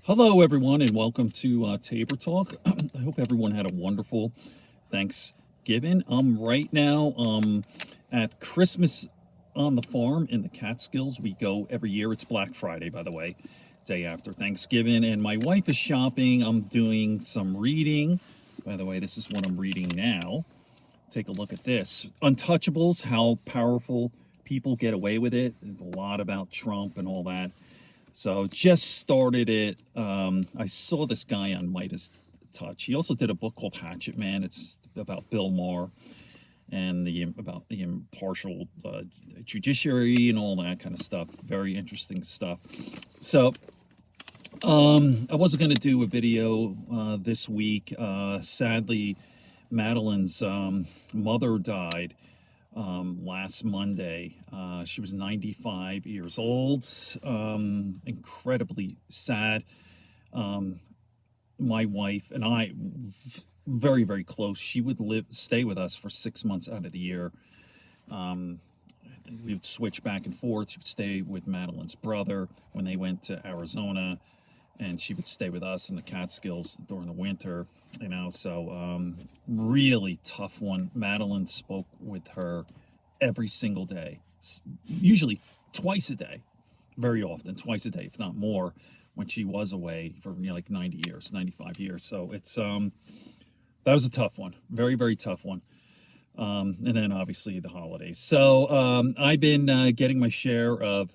Hello, everyone, and welcome to Tabor Talk. I hope everyone had a wonderful Thanksgiving. Right now at Christmas on the farm in the Catskills. We go every year. It's Black Friday, by the way, day after Thanksgiving. And my wife is shopping. I'm doing some reading. By the way, this is what I'm reading now. Take a look at this. Untouchables, how powerful people get away with it. A lot about Trump and all that. So just started it. I saw this guy on Midas Touch. He also did a book called Hatchet Man. It's about Bill Maher and about the impartial judiciary and all that kind of stuff. Very interesting stuff. So I wasn't going to do a video this week. Sadly, Madeline's mother died last Monday. She was 95 years old. Incredibly sad. My wife and I, very, very close. She would stay with us for 6 months out of the year. We would switch back and forth. She would stay with Madeline's brother when they went to Arizona, and she would stay with us in the Catskills during the winter. So really tough one. Madeline spoke with her every single day, usually twice a day, very often, twice a day, if not more, when she was away for like 90 years, 95 years. So it's that was a tough one, very, very tough one. And then obviously the holidays. So I've been getting my share of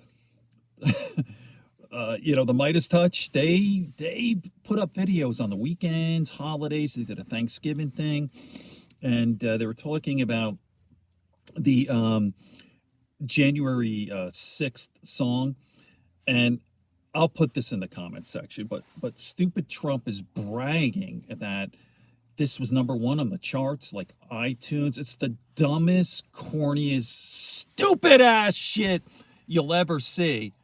the Midas Touch. They put up videos on the weekends, holidays. They did a Thanksgiving thing, and they were talking about the January 6th song. And I'll put this in the comments section, but stupid Trump is bragging that this was #1 on the charts, like iTunes. It's the dumbest, corniest, stupid ass shit you'll ever see.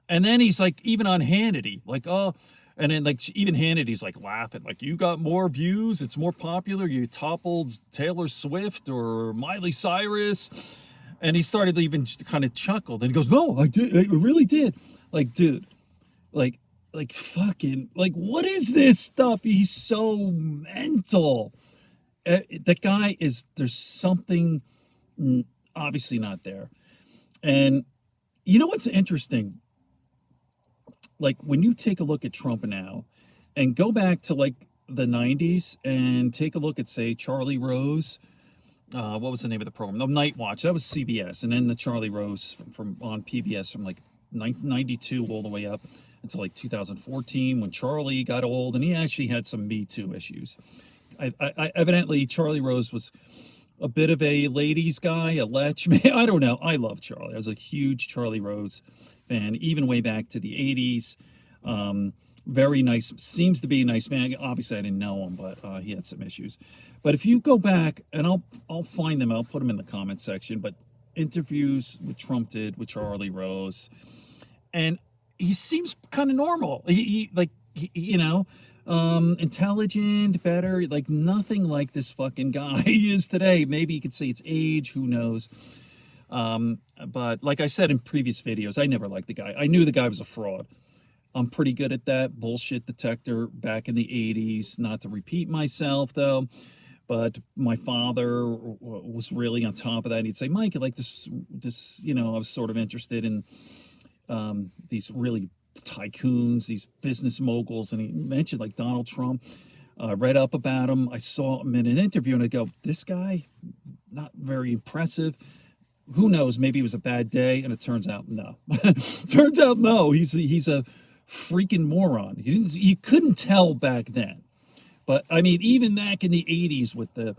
And then he's like, even on Hannity, like, oh, and then like even Hannity's like laughing, like, you got more views, it's more popular, you toppled Taylor Swift or Miley Cyrus. And he started even kind of chuckled, and he goes, no, I did, I really did. Like, dude, like fucking, like, what is this stuff? He's so mental. That guy is, there's something obviously not there. And you know what's interesting? Like, when you take a look at Trump now and go back to like the 90s and take a look at, say, Charlie Rose, what was the name of the program? No, Night Watch. That was CBS. And then the Charlie Rose from on PBS from like 92 all the way up until like 2014 when Charlie got old, and he actually had some Me Too issues. Evidently, Charlie Rose was a bit of a ladies guy, a lech man. I don't know. I love Charlie. I was a huge Charlie Rose fan, even way back to the 80s. Very nice, seems to be a nice man. Obviously, I didn't know him, but he had some issues. But if you go back, and I'll find them, I'll put them in the comment section, but interviews with Trump did with Charlie Rose, and he seems kind of normal. Intelligent, better, like nothing like this fucking guy he is today. Maybe you could say it's age, who knows. But like I said in previous videos, I never liked the guy. I knew the guy was a fraud. I'm pretty good at that bullshit detector back in the 80s. Not to repeat myself, though, but my father was really on top of that. He'd say, Mike, like this, I was sort of interested in these really tycoons, these business moguls, and he mentioned like Donald Trump. Read up about him. I saw him in an interview, and I go, this guy, not very impressive. Who knows? Maybe it was a bad day, and it turns out no. Turns out no. He's a freaking moron. You couldn't tell back then, but I mean, even back in the 80s with the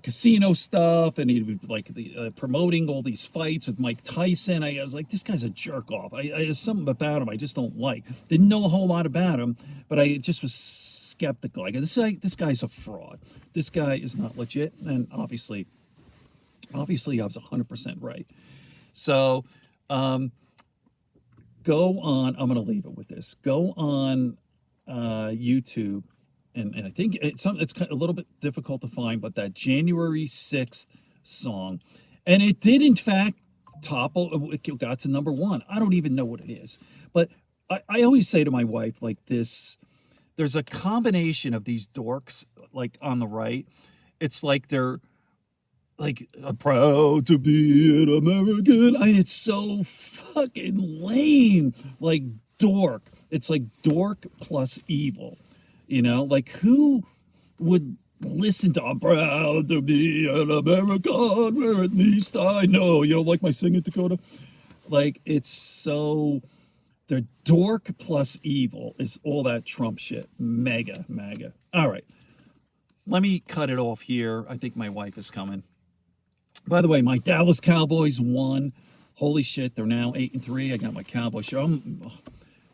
casino stuff, and he'd be like promoting all these fights with Mike Tyson. I was like, this guy's a jerk off. There's something about him I just don't like. Didn't know a whole lot about him, but I just was skeptical. I go, this guy's a fraud. This guy is not legit, and obviously I was 100% right. So go on. I'm going to leave it with this. Go on YouTube, and I think it's a little bit difficult to find, but that January 6th song, and it did in fact topple. It got to #1. I don't even know what it is, but I always say to my wife, like this, there's a combination of these dorks, like on the right. It's like they're like proud to be an American. It's so fucking lame. Like dork. It's like dork plus evil. Like who would listen to I'm proud to be an American, where at least I know. You don't like my singing, Dakota? Like it's so the dork plus evil is all that Trump shit. Mega, mega. All right. Let me cut it off here. I think my wife is coming. By the way, my Dallas Cowboys won. Holy shit, they're now 8-3. I got my Cowboy show.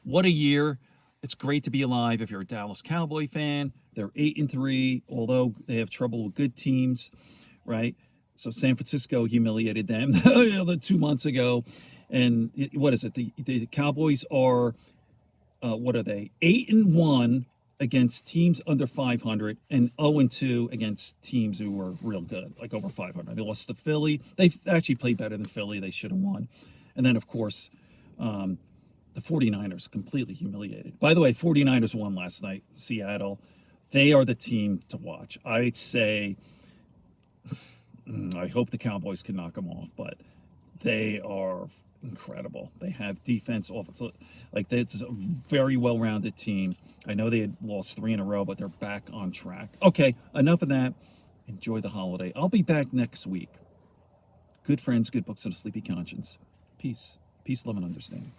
What a year. It's great to be alive if you're a Dallas Cowboy fan. They're 8-3, although they have trouble with good teams, right? So San Francisco humiliated them 2 months ago. And what is it? The Cowboys are, what are they? 8-1 against teams under 500 and 0-2 against teams who were real good, like over 500. They lost to Philly. They actually played better than Philly. They should have won. And then, of course, the 49ers completely humiliated. By the way, 49ers won last night, Seattle. They are the team to watch. I'd say, I hope the Cowboys can knock them off, but they are incredible. They have defense, offense. Like, it's a very well-rounded team. I know they had lost 3 in a row, but they're back on track. Okay, enough of that. Enjoy the holiday. I'll be back next week. Good friends, good books, and a sleepy conscience. Peace. Peace, love, and understanding.